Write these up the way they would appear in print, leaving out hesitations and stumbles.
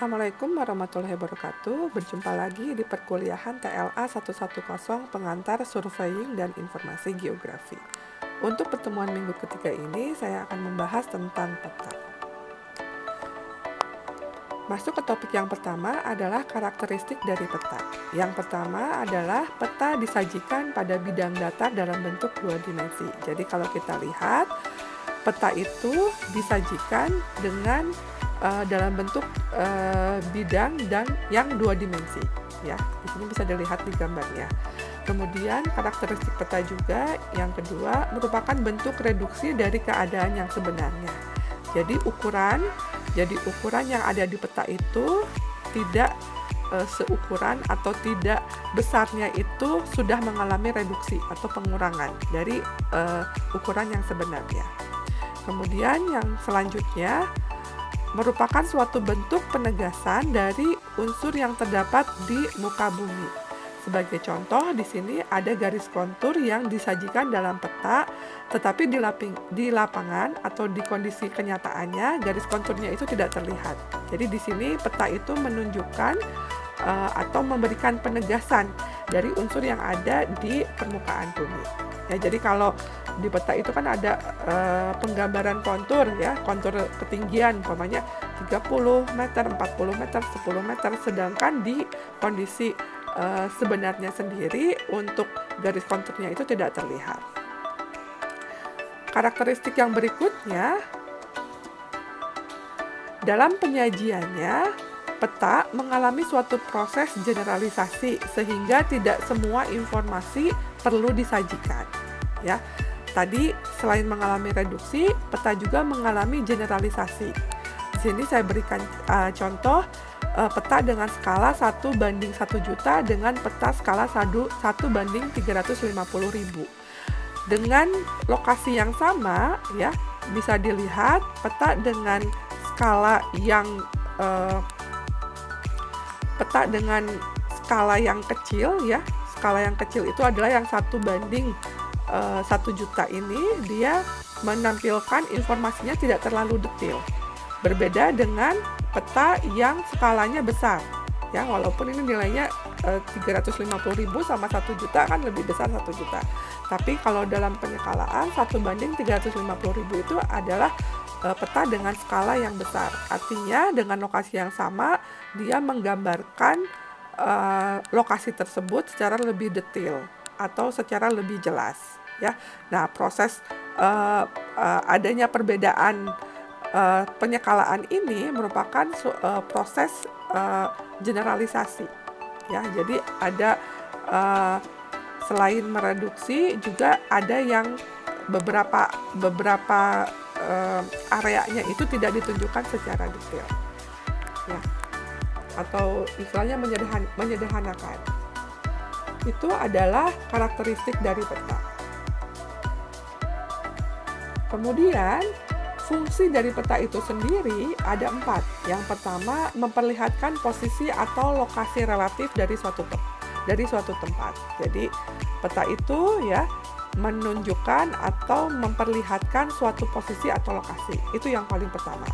Assalamualaikum warahmatullahi wabarakatuh. Berjumpa lagi di perkuliahan TLA 110 pengantar surveying dan informasi geografi. Untuk pertemuan minggu ketiga ini, saya akan membahas tentang peta. Masuk ke topik yang pertama adalah karakteristik dari peta. Yang pertama adalah peta disajikan pada bidang datar dalam bentuk 2 dimensi. Jadi kalau kita lihat, peta itu disajikan dengan dalam bentuk bidang dan yang 2 dimensi, ya. Di sini bisa dilihat di gambarnya. Kemudian karakteristik peta juga yang kedua merupakan bentuk reduksi dari keadaan yang sebenarnya. Jadi ukuran yang ada di peta itu tidak seukuran atau tidak besarnya itu sudah mengalami reduksi atau pengurangan dari ukuran yang sebenarnya. Kemudian yang selanjutnya merupakan suatu bentuk penegasan dari unsur yang terdapat di muka bumi. Sebagai contoh, di sini ada garis kontur yang disajikan dalam peta, tetapi di lapangan atau di kondisi kenyataannya, garis konturnya itu tidak terlihat. Jadi di sini peta itu menunjukkan atau memberikan penegasan dari unsur yang ada di permukaan bumi. Ya, jadi kalau di peta itu kan ada penggambaran kontur, ya, kontur ketinggian umpamanya 30 meter, 40 meter, 10 meter, sedangkan di kondisi sebenarnya sendiri untuk garis konturnya itu tidak terlihat. Karakteristik yang berikutnya, dalam penyajiannya, peta mengalami suatu proses generalisasi sehingga tidak semua informasi perlu disajikan, ya. Tadi selain mengalami reduksi, peta juga mengalami generalisasi. Di sini saya berikan contoh peta dengan skala 1:1 juta dengan peta skala 1:350.000. Dengan lokasi yang sama, ya, bisa dilihat peta dengan skala yang kecil, ya. Skala yang kecil itu adalah yang 1:1 juta ini, dia menampilkan informasinya tidak terlalu detail. Berbeda dengan peta yang skalanya besar, ya, walaupun ini nilainya 350.000 sama 1 juta kan lebih besar 1 juta. Tapi kalau dalam penyekalaan 1:350.000 itu adalah peta dengan skala yang besar. Artinya dengan lokasi yang sama dia menggambarkan lokasi tersebut secara lebih detail atau secara lebih jelas, ya. Nah, proses adanya perbedaan penyekalaan ini merupakan proses generalisasi, ya. Jadi ada selain mereduksi juga ada yang beberapa areanya itu tidak ditunjukkan secara detail, ya, atau istilahnya menyederhanakan. Itu adalah karakteristik dari peta. Kemudian fungsi dari peta itu sendiri ada 4. Yang pertama, memperlihatkan posisi atau lokasi relatif dari suatu tempat. Jadi peta itu, ya, menunjukkan atau memperlihatkan suatu posisi atau lokasi. Itu yang paling pertama.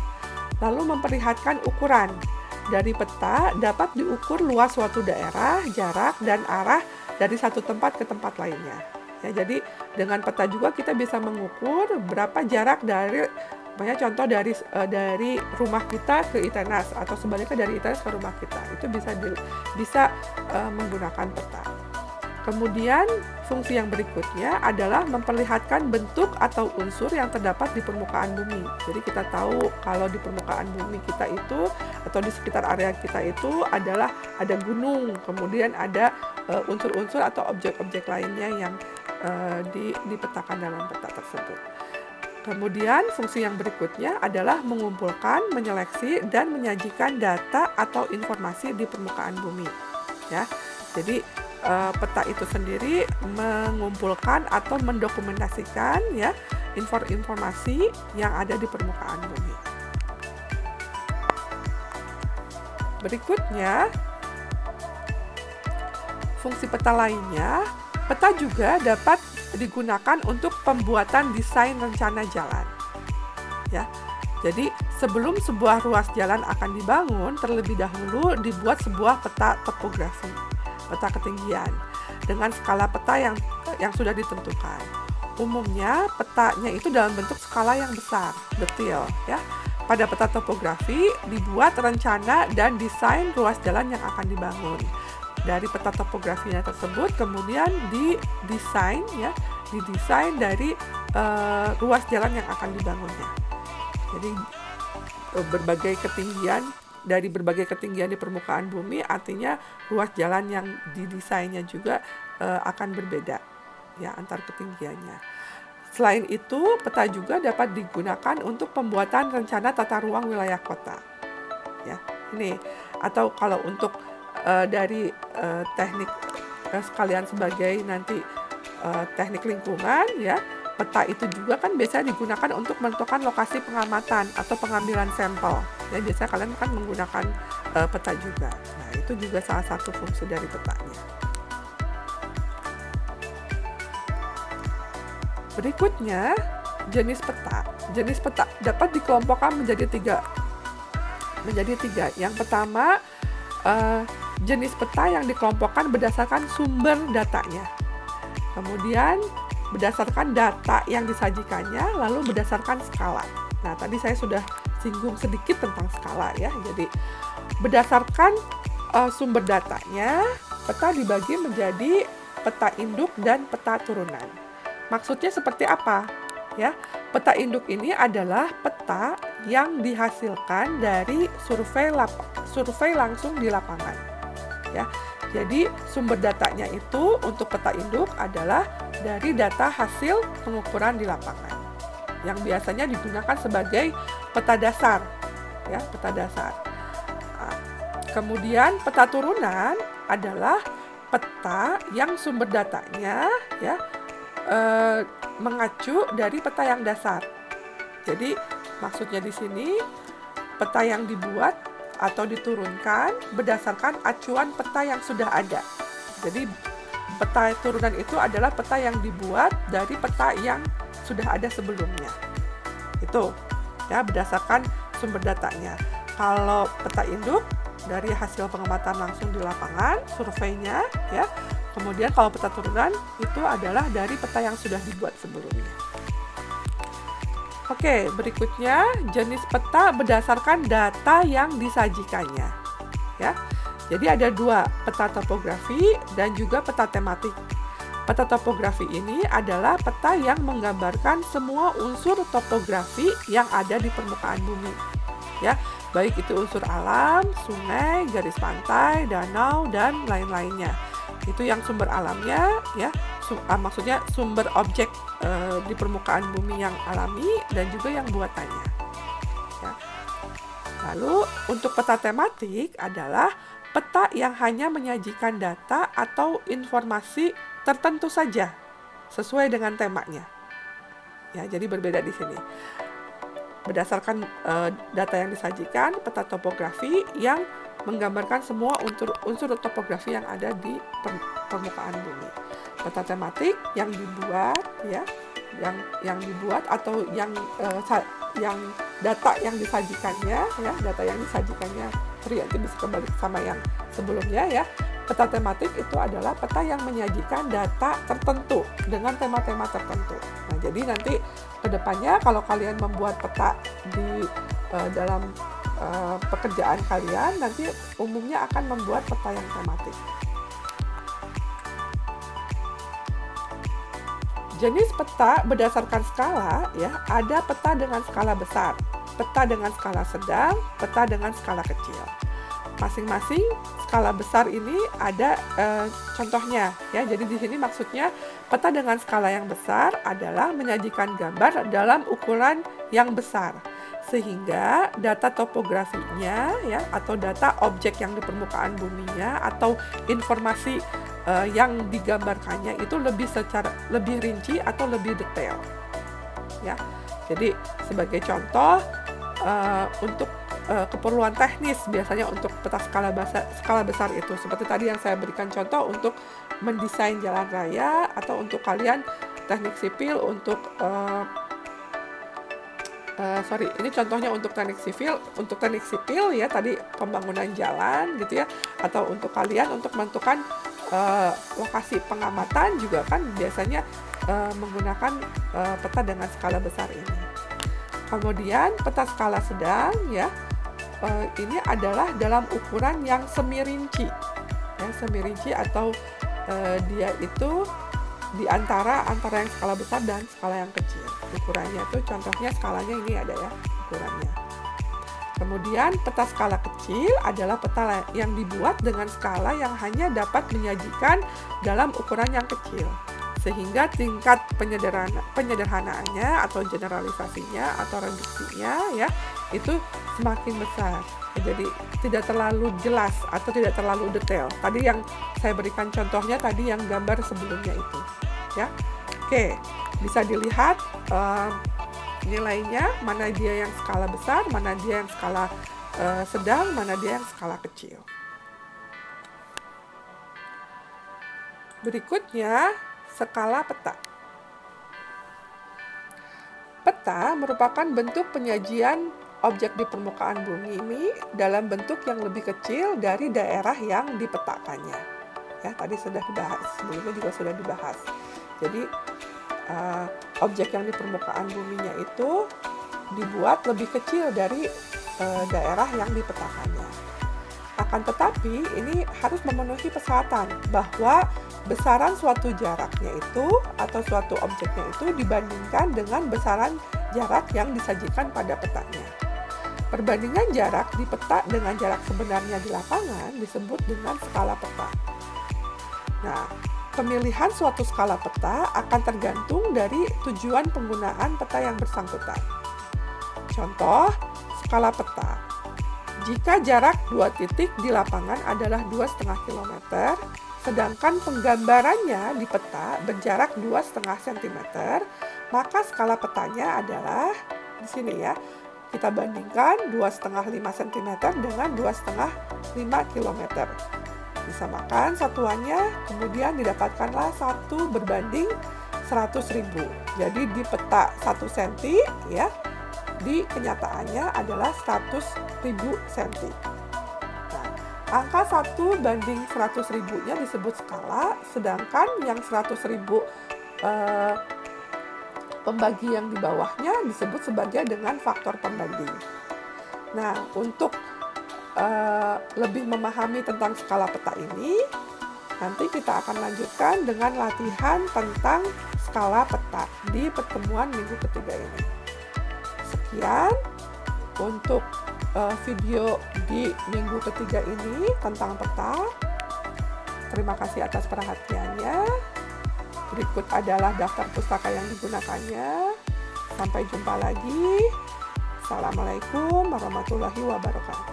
Lalu memperlihatkan ukuran. Dari peta dapat diukur luas suatu daerah, jarak, dan arah dari satu tempat ke tempat lainnya. Ya, jadi dengan peta juga kita bisa mengukur berapa jarak dari, contoh dari rumah kita ke ITENAS atau sebaliknya dari ITENAS ke rumah kita. Itu bisa menggunakan peta. Kemudian fungsi yang berikutnya adalah memperlihatkan bentuk atau unsur yang terdapat di permukaan bumi. Jadi kita tahu kalau di permukaan bumi kita itu atau di sekitar area kita itu adalah ada gunung, kemudian ada unsur-unsur atau objek-objek lainnya yang dipetakan dalam peta tersebut. Kemudian fungsi yang berikutnya adalah mengumpulkan, menyeleksi, dan menyajikan data atau informasi di permukaan bumi, ya. Jadi peta itu sendiri mengumpulkan atau mendokumentasikan, ya, informasi yang ada di permukaan bumi. Berikutnya, fungsi peta lainnya, peta juga dapat digunakan untuk pembuatan desain rencana jalan, ya. Jadi sebelum sebuah ruas jalan akan dibangun, terlebih dahulu dibuat sebuah peta topografi, peta ketinggian dengan skala peta yang sudah ditentukan. Umumnya petanya itu dalam bentuk skala yang besar, detail ya. Pada peta topografi dibuat rencana dan desain ruas jalan yang akan dibangun. Dari peta topografinya tersebut kemudian didesain dari ruas jalan yang akan dibangunnya. Jadi berbagai ketinggian di permukaan bumi, artinya ruas jalan yang didesainnya juga akan berbeda ya antar ketinggiannya. Selain itu, peta juga dapat digunakan untuk pembuatan rencana tata ruang wilayah kota. Ya, ini atau kalau untuk dari teknik sekalian sebagai nanti teknik lingkungan ya. Peta itu juga kan biasanya digunakan untuk menentukan lokasi pengamatan atau pengambilan sampel. Ya, biasanya kalian kan menggunakan peta juga. Nah, itu juga salah satu fungsi dari petanya. Berikutnya, jenis peta. Jenis peta dapat dikelompokkan menjadi tiga. Yang pertama, jenis peta yang dikelompokkan berdasarkan sumber datanya. Kemudian berdasarkan data yang disajikannya, lalu berdasarkan skala. Nah, tadi saya sudah singgung sedikit tentang skala ya. Jadi, berdasarkan sumber datanya, peta dibagi menjadi peta induk dan peta turunan. Maksudnya seperti apa? Ya, peta induk ini adalah peta yang dihasilkan dari survei langsung di lapangan. Ya. Jadi sumber datanya itu untuk peta induk adalah dari data hasil pengukuran di lapangan yang biasanya digunakan sebagai peta dasar, ya peta dasar. Kemudian peta turunan adalah peta yang sumber datanya ya mengacu dari peta yang dasar. Jadi maksudnya di sini peta yang dibuat atau diturunkan berdasarkan acuan peta yang sudah ada. Jadi peta turunan itu adalah peta yang dibuat dari peta yang sudah ada sebelumnya. Itu ya berdasarkan sumber datanya. Kalau peta induk dari hasil pengamatan langsung di lapangan, surveinya ya. Kemudian kalau peta turunan itu adalah dari peta yang sudah dibuat sebelumnya. Oke, berikutnya jenis peta berdasarkan data yang disajikannya. Ya. Jadi ada dua, peta topografi dan juga peta tematik. Peta topografi ini adalah peta yang menggambarkan semua unsur topografi yang ada di permukaan bumi. Ya, baik itu unsur alam, sungai, garis pantai, danau dan lain-lainnya. Itu yang sumber alamnya ya. Maksudnya sumber objek di permukaan bumi yang alami dan juga yang buatannya. Ya. Lalu untuk peta tematik adalah peta yang hanya menyajikan data atau informasi tertentu saja sesuai dengan temanya. Ya, jadi berbeda di sini. Berdasarkan data yang disajikan, peta topografi yang menggambarkan semua unsur topografi yang ada di permukaan bumi. Peta tematik yang dibuat ya, yang dibuat atau yang data yang disajikannya ya, data yang disajikannya nanti bisa kembali sama yang sebelumnya ya. Peta tematik itu adalah peta yang menyajikan data tertentu dengan tema-tema tertentu. Nah, jadi nanti kedepannya kalau kalian membuat peta di dalam pekerjaan kalian, nanti umumnya akan membuat peta yang tematik. Jenis peta berdasarkan skala ya, ada peta dengan skala besar, peta dengan skala sedang, peta dengan skala kecil. Masing-masing skala besar ini ada contohnya ya. Jadi di sini maksudnya peta dengan skala yang besar adalah menyajikan gambar dalam ukuran yang besar, sehingga data topografinya ya atau data objek yang di permukaan buminya atau informasi yang digambarkannya itu lebih rinci atau lebih detail ya. Jadi sebagai contoh untuk keperluan teknis biasanya untuk peta skala besar itu seperti tadi yang saya berikan contoh untuk mendesain jalan raya atau untuk kalian teknik sipil untuk ini contohnya untuk teknik sipil. Untuk teknik sipil ya tadi pembangunan jalan gitu ya, atau untuk kalian untuk menentukan lokasi pengamatan juga kan biasanya menggunakan peta dengan skala besar ini. Kemudian peta skala sedang ya, ini adalah dalam ukuran yang semi-rinci ya, semi-rinci atau dia itu di antara yang skala besar dan skala yang kecil. Ukurannya itu contohnya skalanya ini ada ya ukurannya. Kemudian peta skala kecil adalah peta yang dibuat dengan skala yang hanya dapat menyajikan dalam ukuran yang kecil, sehingga tingkat penyederhanaannya atau generalisasinya atau reduksinya ya itu semakin besar. Jadi tidak terlalu jelas atau tidak terlalu detail. Tadi yang saya berikan contohnya tadi yang gambar sebelumnya itu ya. Oke, bisa dilihat nilainya, mana dia yang skala besar, mana dia yang skala sedang, mana dia yang skala kecil. Berikutnya skala peta. Peta merupakan bentuk penyajian objek di permukaan bumi ini dalam bentuk yang lebih kecil dari daerah yang dipetakannya. Ya, tadi sudah dibahas, sebelumnya juga sudah dibahas. Jadi objek yang di permukaan buminya itu dibuat lebih kecil dari daerah yang dipetakannya. Akan tetapi ini harus memenuhi persyaratan bahwa besaran suatu jaraknya itu atau suatu objeknya itu dibandingkan dengan besaran jarak yang disajikan pada petanya. Perbandingan jarak di peta dengan jarak sebenarnya di lapangan disebut dengan skala peta. Nah, pemilihan suatu skala peta akan tergantung dari tujuan penggunaan peta yang bersangkutan. Contoh, skala peta. Jika jarak 2 titik di lapangan adalah 2,5 km, sedangkan penggambarannya di peta berjarak 2,5 cm, maka skala petanya adalah di sini ya. Kita bandingkan 2,5 cm dengan 2,5 km. Disamakan satuannya, kemudian didapatkanlah 1 berbanding 100.000. Jadi di peta 1 cm ya, di kenyataannya adalah 100.000 cm. Nah, angka 1 banding 100.000-nya disebut skala, sedangkan yang 100.000 pembagi yang di bawahnya disebut sebagai dengan faktor pembanding. Nah, untuk lebih memahami tentang skala peta ini, nanti kita akan lanjutkan dengan latihan tentang skala peta di pertemuan minggu ketiga ini. Sekian untuk video di minggu ketiga ini tentang peta. Terima kasih atas perhatiannya. Berikut adalah daftar pustaka yang digunakannya. Sampai jumpa lagi. Assalamualaikum warahmatullahi wabarakatuh.